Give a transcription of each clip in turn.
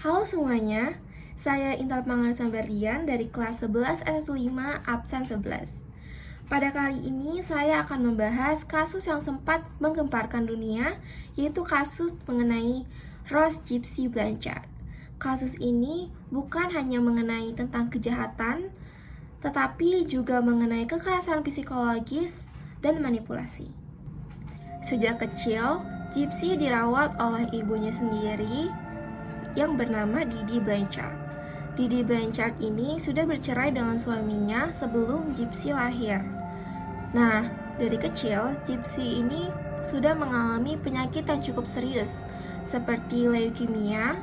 Halo semuanya, saya Intan Mangansambarian dari kelas 11 S5 absen 11. Pada kali ini saya akan membahas kasus yang sempat menggemparkan dunia, yaitu kasus mengenai Rose Gypsy Blanchard. Kasus ini bukan hanya mengenai tentang kejahatan, tetapi juga mengenai kekerasan psikologis dan manipulasi. Sejak kecil, Gypsy dirawat oleh ibunya sendiri yang bernama Didi Blanchard. Didi Blanchard ini sudah bercerai dengan suaminya sebelum Gypsy lahir. Nah, dari kecil, Gypsy ini sudah mengalami penyakit yang cukup serius, seperti leukemia,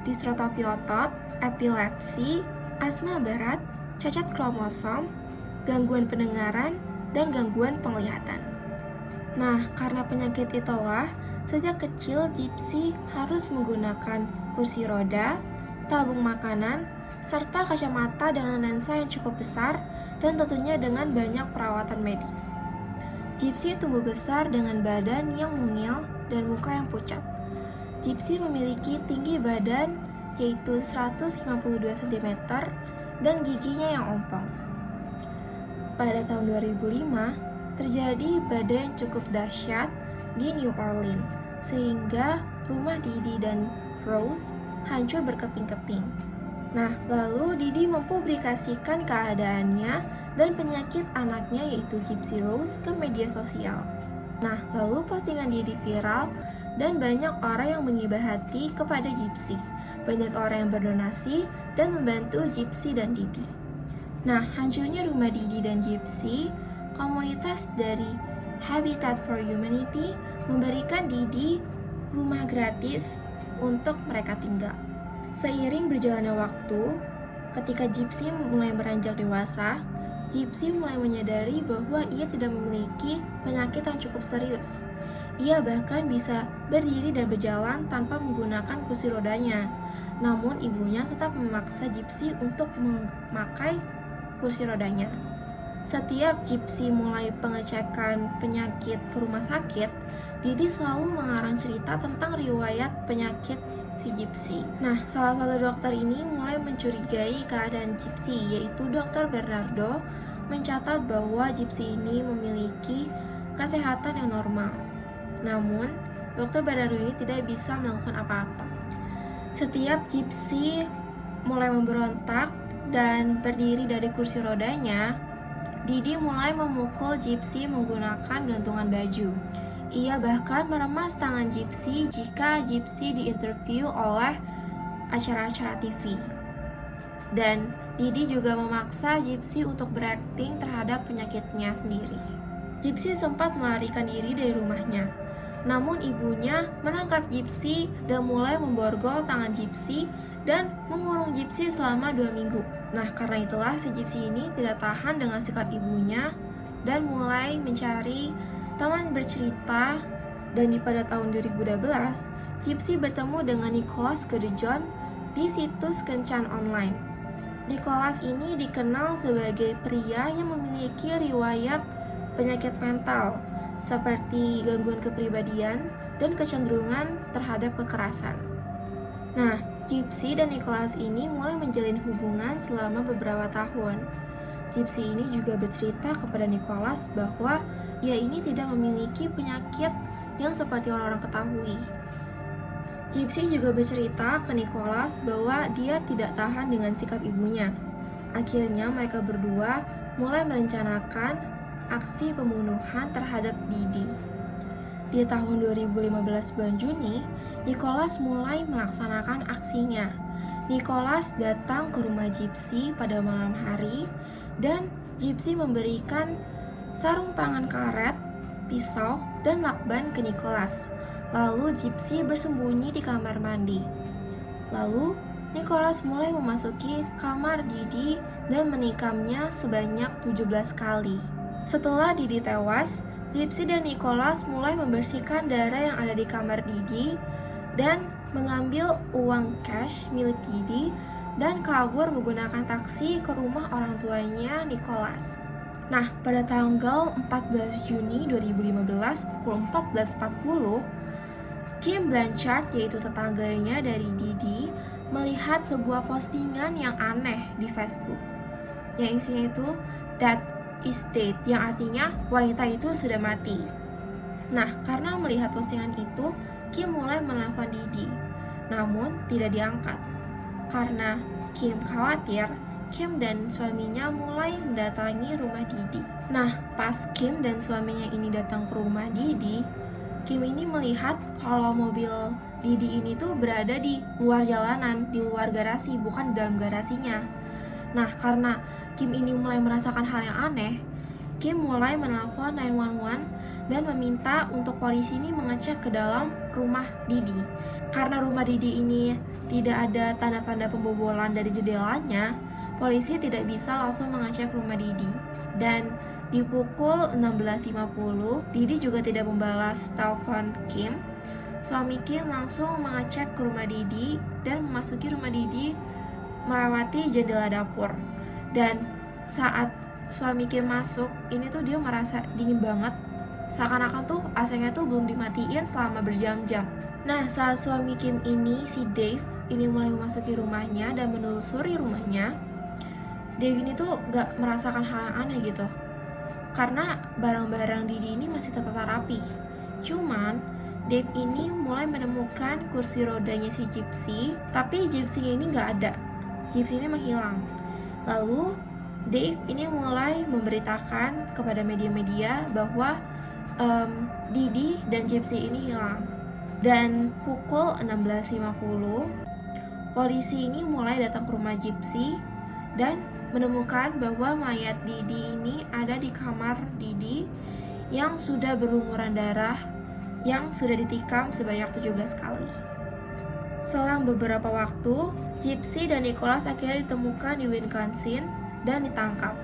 distrofi otot, epilepsi, asma berat, cacat kromosom, gangguan pendengaran, dan gangguan penglihatan. Nah, karena penyakit itulah, sejak kecil Gypsy harus menggunakan kursi roda, tabung makanan, serta kacamata dengan lensa yang cukup besar dan tentunya dengan banyak perawatan medis. Gypsy tumbuh besar dengan badan yang mungil dan muka yang pucat. Gypsy memiliki tinggi badan yaitu 152 cm dan giginya yang ompong. Pada tahun 2005, terjadi badai yang cukup dahsyat di New Orleans, sehingga rumah Didi dan Rose hancur berkeping-keping. Nah, lalu Didi mempublikasikan keadaannya dan penyakit anaknya yaitu Gypsy Rose ke media sosial. Nah, lalu postingan Didi viral dan banyak orang yang mengibah hati kepada Gypsy. Banyak orang yang berdonasi dan membantu Gypsy dan Didi. Nah, hancurnya rumah Didi dan Gypsy, komunitas dari Habitat for Humanity memberikan Didi rumah gratis untuk mereka tinggal. Seiring berjalannya waktu, ketika Gypsy mulai beranjak dewasa, Gypsy mulai menyadari bahwa ia tidak memiliki penyakit yang cukup serius. Ia bahkan bisa berdiri dan berjalan tanpa menggunakan kursi rodanya. Namun ibunya tetap memaksa Gypsy untuk memakai kursi rodanya. Setiap Gypsy mulai pengecekan penyakit ke rumah sakit, Didi selalu mengarang cerita tentang riwayat penyakit si Gypsy. Nah, salah satu dokter ini mulai mencurigai keadaan Gypsy, yaitu Dr. Bernardo mencatat bahwa Gypsy ini memiliki kesehatan yang normal. Namun, Dr. Bernardo ini tidak bisa melakukan apa-apa. Setiap Gypsy mulai memberontak dan berdiri dari kursi rodanya, Didi mulai memukul Gypsy menggunakan gantungan baju. Ia bahkan meremas tangan Gypsy jika Gypsy diinterview oleh acara-acara TV. Dan Didi juga memaksa Gypsy untuk berakting terhadap penyakitnya sendiri. Gypsy sempat melarikan diri dari rumahnya. Namun ibunya menangkap Gypsy dan mulai memborgol tangan Gypsy dan mengurung Gypsy selama 2 minggu. Nah, karena itulah si Gypsy ini tidak tahan dengan sikap ibunya dan mulai mencari teman bercerita, dan pada tahun 2012, Gypsy bertemu dengan Nicholas Gurdejohn di situs kencan online. Nicholas ini dikenal sebagai pria yang memiliki riwayat penyakit mental, seperti gangguan kepribadian dan kecenderungan terhadap kekerasan. Nah, Gypsy dan Nicholas ini mulai menjalin hubungan selama beberapa tahun. Gypsy ini juga bercerita kepada Nicholas bahwa ia ini tidak memiliki penyakit yang seperti orang-orang ketahui. Gypsy juga bercerita ke Nicholas bahwa dia tidak tahan dengan sikap ibunya. Akhirnya mereka berdua mulai merencanakan aksi pembunuhan terhadap Didi. Di tahun 2015 bulan Juni, Nicholas mulai melaksanakan aksinya. Nicholas datang ke rumah Gypsy pada malam hari dan Gypsy memberikan sarung tangan karet, pisau, dan lakban ke Nicholas. Lalu Gypsy bersembunyi di kamar mandi. Lalu Nicholas mulai memasuki kamar Didi dan menikamnya sebanyak 17 kali. Setelah Didi tewas, Gypsy dan Nicholas mulai membersihkan darah yang ada di kamar Didi dan mengambil uang cash milik Didi dan kabur menggunakan taksi ke rumah orang tuanya Nicholas. Nah, pada tanggal 14 Juni 2015 pukul 14.40, Kim Blanchard, yaitu tetangganya dari Didi, melihat sebuah postingan yang aneh di Facebook, yang isinya itu that is dead, yang artinya wanita itu sudah mati. Nah, karena melihat postingan itu, Kim mulai menelpon Didi, namun tidak diangkat. Karena Kim khawatir, Kim dan suaminya mulai mendatangi rumah Didi. Nah, pas Kim dan suaminya ini datang ke rumah Didi, Kim ini melihat kalau mobil Didi ini tuh berada di luar jalanan, di luar garasi, bukan di dalam garasinya. Nah, karena Kim ini mulai merasakan hal yang aneh, Kim mulai menelpon 911 dan meminta untuk polisi ini mengecek ke dalam rumah Didi. Karena rumah Didi ini tidak ada tanda-tanda pembobolan dari jendelanya, polisi tidak bisa langsung mengecek rumah Didi. Dan di pukul 16.50, Didi juga tidak membalas telepon Kim. Suami Kim langsung mengecek ke rumah Didi dan memasuki rumah Didi melewati jendela dapur. Dan saat suami Kim masuk, ini tuh dia merasa dingin banget. Seakan-akan tuh AC-nya tuh belum dimatiin selama berjam-jam. Nah, saat suami Kim ini, si Dave, ini mulai memasuki rumahnya dan menelusuri rumahnya, Dave ini tuh gak merasakan hal yang aneh gitu. Karena barang-barang Didi ini masih tertata rapi. Cuman Dave ini mulai menemukan kursi rodanya si Gypsy, tapi Gypsy ini gak ada. Gypsy ini menghilang. Lalu Dave ini mulai memberitakan kepada media-media bahwa Didi dan Gypsy ini hilang. Dan pukul 16.50, polisi ini mulai datang ke rumah Gypsy dan menemukan bahwa mayat Didi ini ada di kamar Didi yang sudah berlumuran darah, yang sudah ditikam sebanyak 17 kali. Selang beberapa waktu, Gypsy dan Nicholas akhirnya ditemukan di Wisconsin dan ditangkap.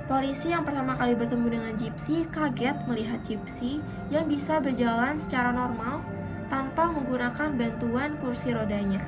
Polisi yang pertama kali bertemu dengan Gypsy kaget melihat Gypsy yang bisa berjalan secara normal tanpa menggunakan bantuan kursi rodanya.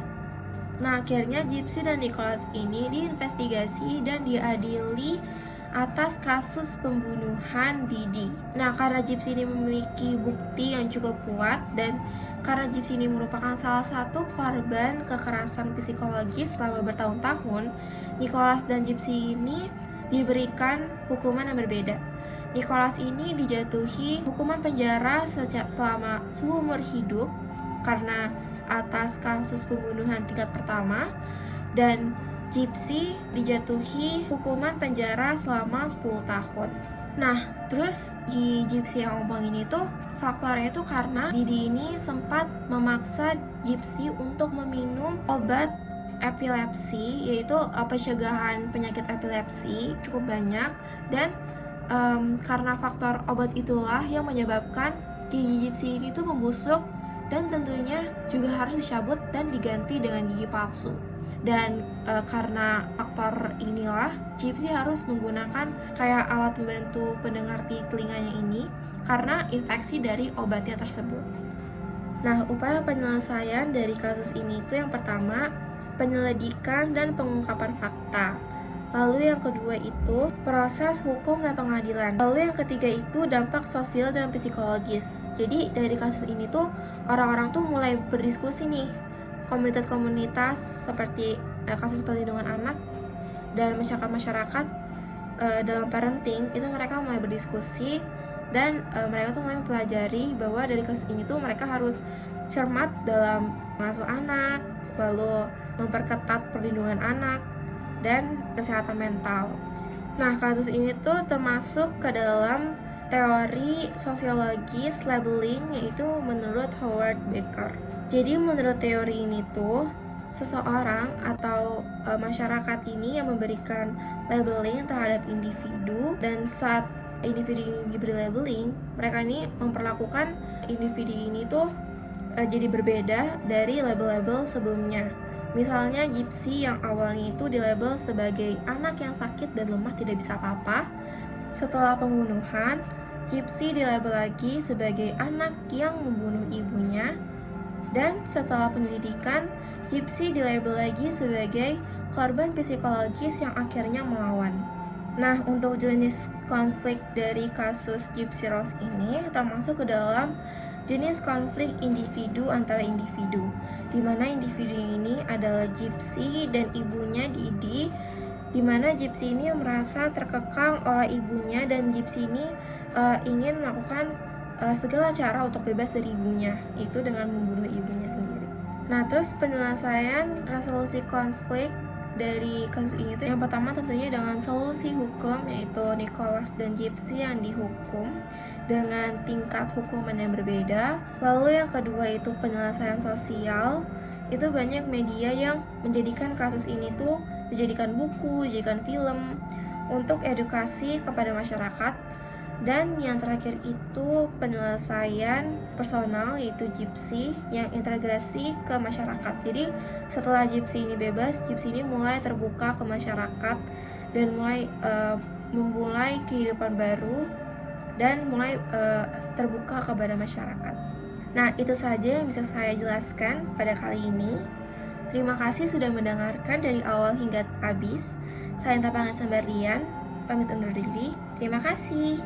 Nah, akhirnya Gypsy dan Nicholas ini diinvestigasi dan diadili atas kasus pembunuhan Didi. Nah, karena Gypsy ini memiliki bukti yang cukup kuat dan karena Gypsy ini merupakan salah satu korban kekerasan psikologis selama bertahun-tahun, Nicholas dan Gypsy ini diberikan hukuman yang berbeda. Nicholas ini dijatuhi hukuman penjara selama seumur hidup karena atas kasus pembunuhan tingkat pertama, dan Gypsy dijatuhi hukuman penjara selama 10 tahun. Nah, terus di Gypsy yang ompong ini tuh faktornya itu karena Didi ini sempat memaksa Gypsy untuk meminum obat epilepsi, yaitu pencegahan penyakit epilepsi cukup banyak, dan karena faktor obat itulah yang menyebabkan gigi Gypsy ini tuh membusuk dan tentunya juga harus dicabut dan diganti dengan gigi palsu. Dan karena faktor inilah Gypsy harus menggunakan kayak alat membantu pendengar di telinganya ini karena infeksi dari obatnya tersebut. Nah, upaya penyelesaian dari kasus ini itu yang pertama, penyelidikan dan pengungkapan fakta. Lalu yang kedua itu proses hukum dan pengadilan. Lalu yang ketiga itu dampak sosial dan psikologis. Jadi dari kasus ini tuh orang-orang tuh mulai berdiskusi nih. Komunitas-komunitas seperti kasus perlindungan anak dan masyarakat dalam parenting itu mereka mulai berdiskusi dan mereka tuh mulai mempelajari bahwa dari kasus ini tuh mereka harus cermat dalam mengasuh anak, lalu memperketat perlindungan anak dan kesehatan mental. Nah, kasus ini tuh termasuk ke dalam teori sosiologis labeling, yaitu menurut Howard Becker. Jadi menurut teori ini tuh seseorang atau masyarakat ini yang memberikan labeling terhadap individu, dan saat individu ini diberi labeling, mereka ini memperlakukan individu ini tuh jadi berbeda dari label-label sebelumnya. Misalnya Gypsy yang awalnya itu dilabel sebagai anak yang sakit dan lemah tidak bisa apa-apa. Setelah pembunuhan, Gypsy dilabel lagi sebagai anak yang membunuh ibunya. Dan setelah penyelidikan, Gypsy dilabel lagi sebagai korban psikologis yang akhirnya melawan. Nah, untuk jenis konflik dari kasus Gypsy Rose ini termasuk ke dalam jenis konflik individu antara individu, di mana individu ini adalah Gypsy dan ibunya Didi, di mana Gypsy ini merasa terkekang oleh ibunya dan Gypsy ini ingin melakukan segala cara untuk bebas dari ibunya, itu dengan membunuh ibunya sendiri. Nah, terus penyelesaian resolusi konflik dari kasus ini tuh yang pertama tentunya dengan solusi hukum, yaitu Nicholas dan Gypsy yang dihukum dengan tingkat hukuman yang berbeda. Lalu yang kedua itu penyelesaian sosial. Itu banyak media yang menjadikan kasus ini tuh dijadikan buku, dijadikan film untuk edukasi kepada masyarakat. Dan yang terakhir itu penyelesaian personal, yaitu Gypsy yang integrasi ke masyarakat. Jadi setelah Gypsy ini bebas, Gypsy ini mulai terbuka ke masyarakat dan mulai memulai kehidupan baru dan mulai terbuka kepada masyarakat. Nah, itu saja yang bisa saya jelaskan pada kali ini. Terima kasih sudah mendengarkan dari awal hingga habis. Saya Tapangan Sambarian, pamit undur diri. Terima kasih.